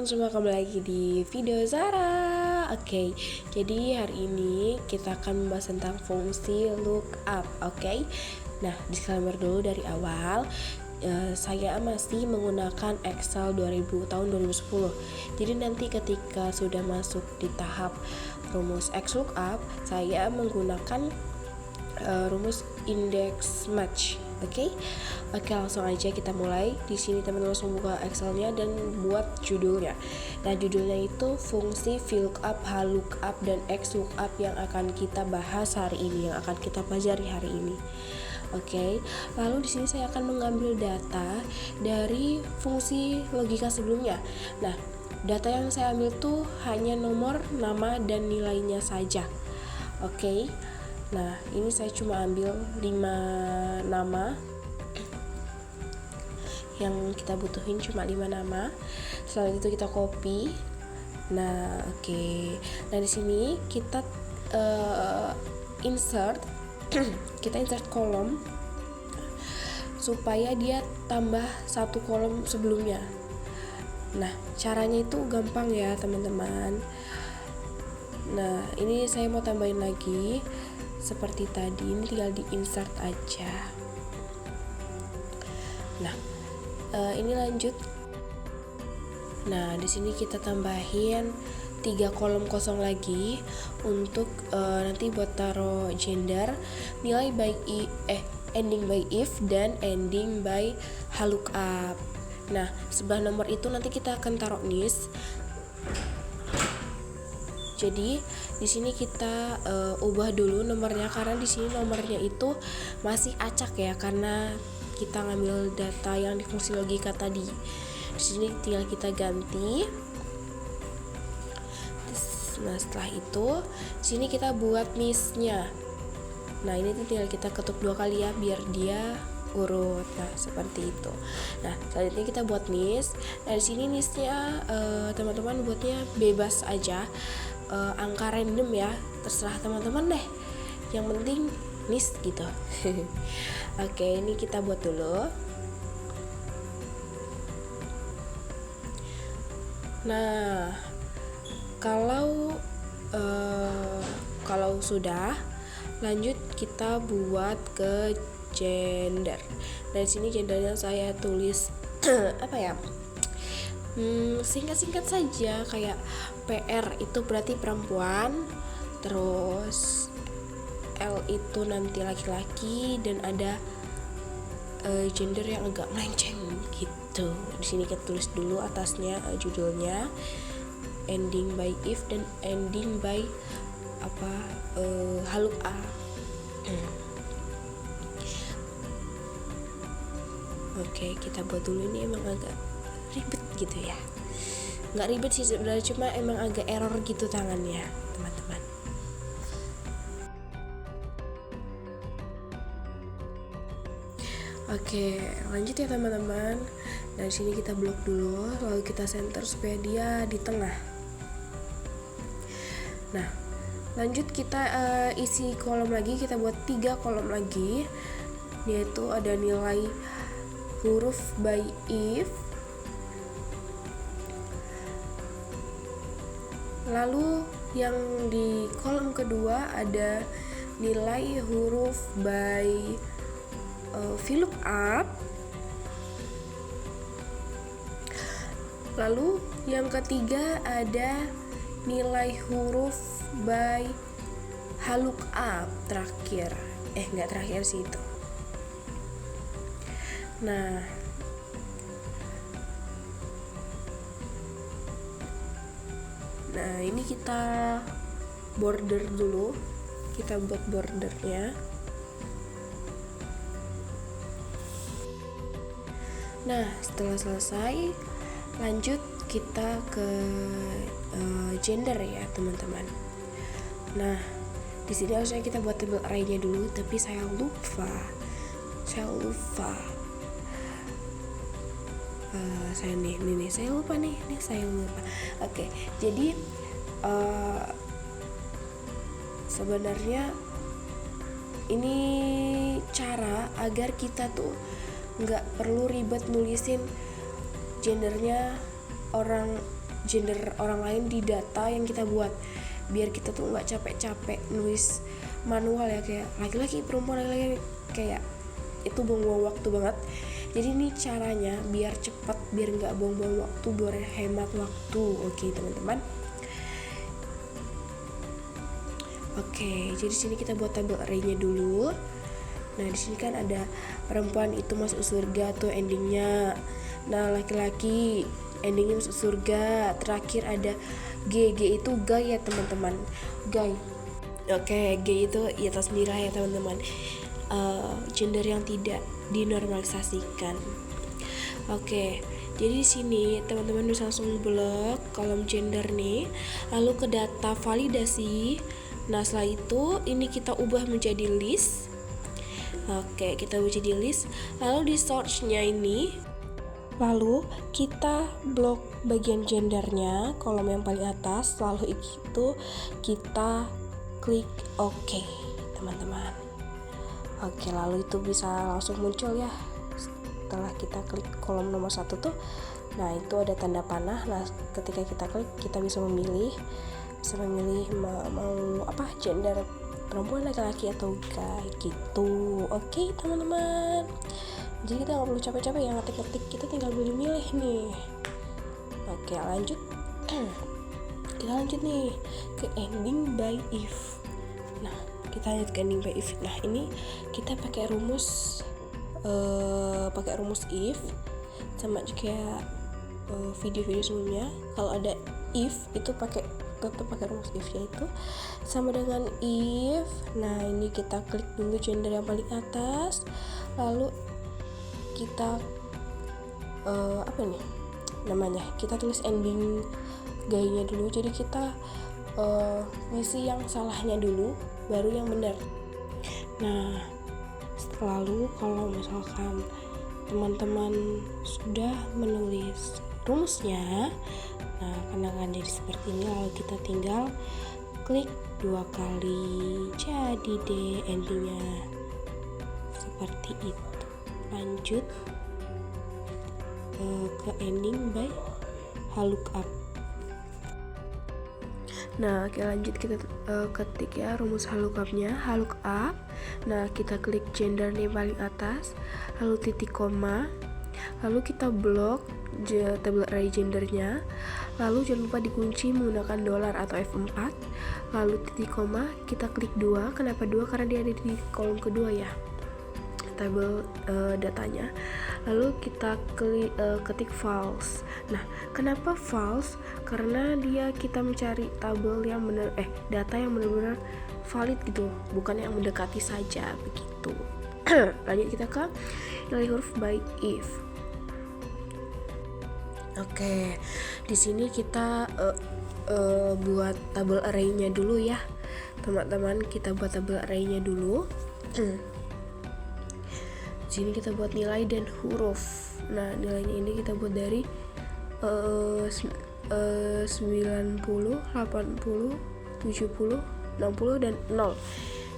semua, kembali lagi di video Zara. Oke, jadi hari ini kita akan membahas tentang fungsi lookup. Oke, nah disclaimer dulu dari awal, saya masih menggunakan Excel 2000 tahun 2010. Jadi nanti ketika sudah masuk di tahap rumus XLOOKUP, saya menggunakan rumus index match. Oke, langsung aja kita mulai. Di sini teman-teman langsung buka Excelnya dan buat judulnya. Nah, judulnya itu fungsi VLOOKUP, HLOOKUP, dan XLOOKUP yang akan kita bahas hari ini, yang akan kita pelajari hari ini. Oke, lalu di sini saya akan mengambil data dari fungsi logika sebelumnya. Nah, data yang saya ambil tuh hanya nomor, nama, dan nilainya saja. Oke. Nah, ini saya cuma ambil 5 nama. Yang kita butuhin cuma 5 nama. Setelah itu kita copy. Nah, oke. Nah, di sini kita insert kita insert kolom supaya dia tambah satu kolom sebelumnya. Nah, caranya itu gampang ya, teman-teman. Nah, ini saya mau tambahin lagi seperti tadi, ini tinggal di insert aja. Nah, ini lanjut. Nah, di sini kita tambahin 3 kolom kosong lagi untuk nanti buat taruh gender, nilai by ending by if, dan ending by HLOOKUP. Nah, sebelah nomor itu nanti kita akan taruh nis. Jadi di sini kita ubah dulu nomornya, karena di sini nomornya itu masih acak ya, karena kita ngambil data yang di fungsi logika tadi. Di sini tinggal kita ganti. Nah, setelah itu di sini kita buat nisnya. Nah, ini tinggal kita ketuk 2 kali ya biar dia urut. Nah, seperti itu. Nah, selanjutnya kita buat nis. Nah, di sini nisnya teman-teman buatnya bebas aja. Angka random ya, terserah teman-teman deh, yang penting nis gitu. Oke, ini kita buat dulu. Nah, kalau sudah, lanjut kita buat ke gender. Dari sini gendernya saya tulis apa ya, singkat-singkat saja, kayak PR itu berarti perempuan, terus L itu nanti laki-laki, dan ada gender yang agak melenceng gitu. Di sini kita tulis dulu atasnya judulnya, ending by if dan ending by HLOOKUP. Oke, kita buat dulu. Ini emang agak ribet gitu ya, nggak ribet sih sebenarnya, cuma emang agak error gitu tangannya, teman-teman. Oke, lanjut ya teman-teman. Nah, di sini kita blok dulu, lalu kita center supaya dia di tengah. Nah, lanjut kita isi kolom lagi, kita buat 3 kolom lagi, yaitu ada nilai huruf by if. Lalu yang di kolom kedua ada nilai huruf by VLOOKUP. Lalu yang ketiga ada nilai huruf by HLOOKUP terakhir. Nggak terakhir sih itu. Nah, ini kita border dulu. Kita buat bordernya. Nah, setelah selesai, lanjut kita ke gender ya, teman-teman. Nah, di sini harusnya kita buat table array-nya dulu, tapi saya lupa. Saya lupa. Oke, jadi sebenarnya ini cara agar kita tuh nggak perlu ribet nulisin gendernya orang gender orang lain di data yang kita buat, biar kita tuh nggak capek-capek nulis manual ya, kayak laki-laki perempuan laki-laki, kayak itu buang-buang waktu banget. Jadi ini caranya biar cepat, biar nggak buang-buang waktu, biar hemat waktu. Oke teman-teman. Oke, jadi sini kita buat tabel array-nya dulu. Nah, di sini kan ada perempuan itu masuk surga tuh endingnya. Nah, laki-laki endingnya masuk surga. Terakhir ada G itu guy ya teman-teman. Guy. Oke, G itu ya atas nilai ya teman-teman. Gender yang tidak dinormalisasikan. Oke. Jadi di sini teman-teman bisa langsung blok kolom gender nih, lalu ke data validasi. Nah, setelah itu ini kita ubah menjadi list. Oke, kita ubah jadi list. Lalu di search-nya ini, lalu kita blok bagian gendernya, kolom yang paling atas. Lalu itu kita klik OK, teman-teman. Oke, lalu itu bisa langsung muncul ya. Setelah kita klik kolom nomor 1 tuh, nah itu ada tanda panah. Nah, ketika kita klik, kita bisa memilih mau apa, gender perempuan, laki-laki atau guy gitu. Oke teman-teman, jadi kita nggak perlu capek-capek ya ngetik-ngetik, kita tinggal milih nih. Oke, lanjut. Kita lanjut nih ke ending by if. Nah, kita lanjut ke ending by if. Nah, ini kita pakai rumus if, sama kayak video-video sebelumnya. Kalau ada if itu tetap pakai rumus if, yaitu sama dengan if. Nah, ini kita klik dulu gender yang paling atas, lalu kita apa nih namanya, kita tulis ending guy-nya dulu. Jadi kita isi yang salahnya dulu, baru yang benar. Nah, lalu kalau misalkan teman-teman sudah menulis rumusnya, nah karena akan jadi seperti ini, lalu kita tinggal klik 2 kali, jadi deh endingnya seperti itu. Lanjut ke ending by lookup. Nah, oke, lanjut kita ketik ya rumus lookup-nya, lookup. Nah, kita klik gender nih paling atas, lalu titik koma, lalu kita blok tabel array gendernya, lalu jangan lupa dikunci menggunakan dolar atau F4, lalu titik koma, kita klik 2. Kenapa 2? Karena dia ada di kolom kedua ya, tabel datanya. Lalu kita ketik false. Nah, kenapa false? Karena kita mencari tabel yang benar, data yang benar-benar valid gitu, bukan yang mendekati saja begitu. Lanjut kita ke nilai huruf by if. Oke, di sini kita buat tabel array-nya dulu ya, teman-teman. Kita buat tabel array-nya dulu. Di sini kita buat nilai dan huruf. Nah, nilainya ini kita buat dari 90, 80, 70, 60 dan 0.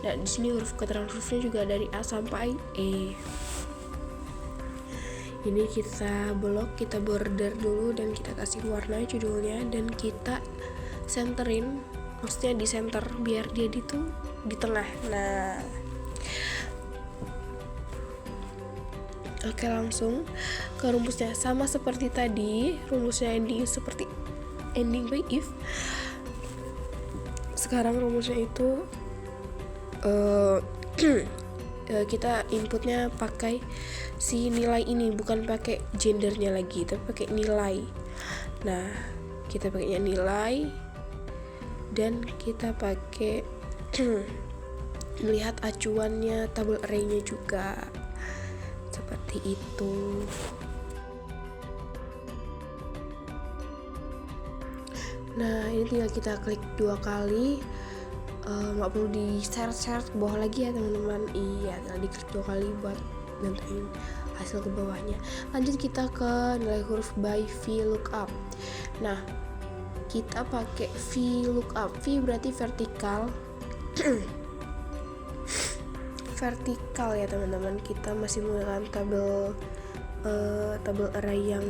Nah, di sini huruf keterangan hurufnya juga dari A sampai E. Ini kita blok, kita border dulu dan kita kasih warna judulnya, dan kita centerin, maksudnya di center biar dia di tengah. Nah, oke, langsung ke rumusnya. Sama seperti tadi, rumusnya ending seperti ending by if. Sekarang rumusnya itu kita inputnya pakai si nilai ini, bukan pakai gendernya lagi, tapi pakai nilai. Nah, kita pakainya nilai, dan kita pakai melihat acuannya tabel array-nya juga. Seperti itu. Nah, ini tinggal kita klik 2 kali. Nggak perlu di share ke bawah lagi ya teman-teman. Iya, tinggal diklik 2 kali buat nentuin hasil ke bawahnya. Lanjut kita ke nilai huruf by VLOOKUP. Nah, kita pakai VLOOKUP. V berarti vertikal. Vertikal ya teman-teman. Kita masih menggunakan tabel array yang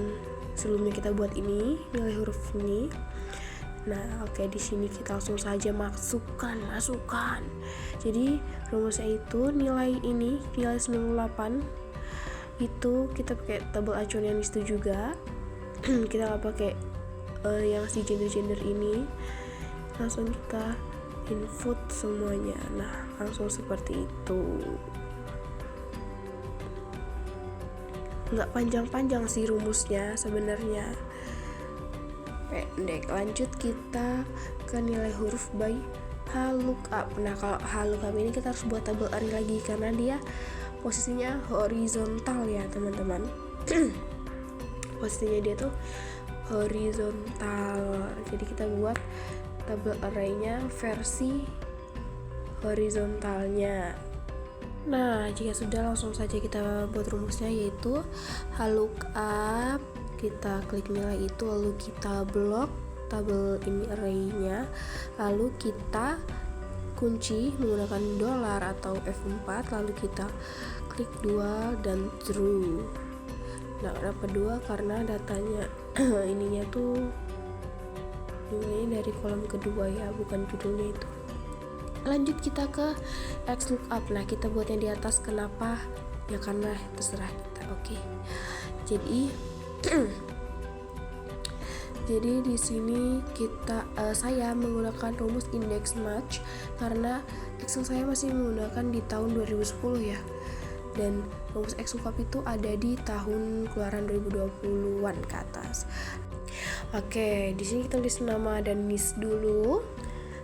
sebelumnya kita buat ini, nilai huruf ini. Nah, oke, di sini kita langsung saja masukkan. Jadi rumusnya itu nilai 98 itu kita pakai tabel acuan yang disitu juga. Kita nggak pakai yang si gender ini, langsung kita input semuanya. Nah, langsung seperti itu. Nggak panjang-panjang sih rumusnya sebenarnya, pendek. Lanjut kita ke nilai huruf by lookup. Nah, kalau lookup ini kita harus buat tabel array lagi karena dia posisinya horizontal ya teman-teman. Posisinya dia tuh horizontal, jadi kita buat tabel array-nya versi horizontalnya. Nah, jika sudah, langsung saja kita buat rumusnya, yaitu lookup. Kita klik nilai itu, lalu kita blok tabel ini array-nya, lalu kita kunci menggunakan $ atau F4, lalu kita klik 2 dan true. Nah, kenapa 2? Karena datanya ininya tuh nilainya dari kolom kedua ya, bukan judulnya itu. Lanjut kita ke XLOOKUP. Nah, kita buat yang di atas, kenapa? Ya karena terserah kita. Oke. Jadi di sini saya menggunakan rumus index match karena Excel saya masih menggunakan di tahun 2010 ya. Dan rumus XLOOKUP itu ada di tahun keluaran 2020-an ke atas. Oke, di sini kita tulis nama dan NIS dulu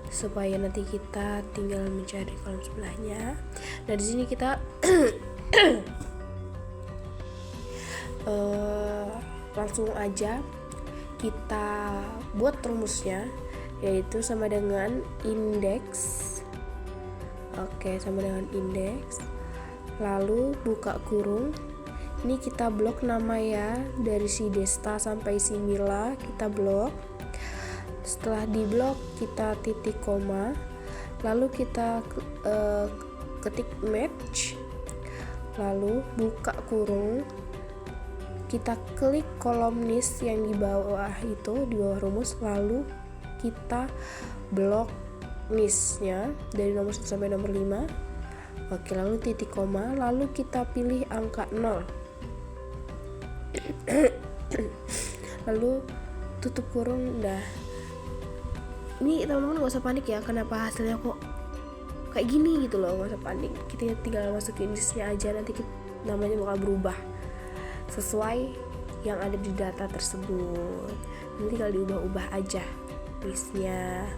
supaya nanti kita tinggal mencari kolom sebelahnya. Nah, di sini kita langsung aja kita buat rumusnya, yaitu sama dengan indeks. Oke, sama dengan indeks. Lalu buka kurung. Ini kita blok nama ya, dari si Desta sampai si Mila kita blok. Setelah diblok kita titik koma, lalu kita ketik match, lalu buka kurung, kita klik kolom NIS yang di bawah itu, di bawah rumus, lalu kita blok NIS-nya dari nomor 1 sampai nomor 5. Oke, lalu titik koma, lalu kita pilih angka 0. Lalu tutup kurung. Dah. Ini teman-teman gak usah panik ya, kenapa hasilnya kok kayak gini gitu loh, gak usah panik. Kita tinggal masukin listnya aja, nanti namanya bakal berubah sesuai yang ada di data tersebut. Nanti tinggal diubah-ubah aja listnya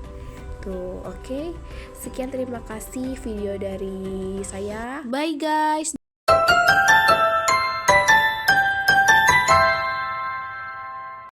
tuh. Oke, sekian, terima kasih video dari saya. Bye guys.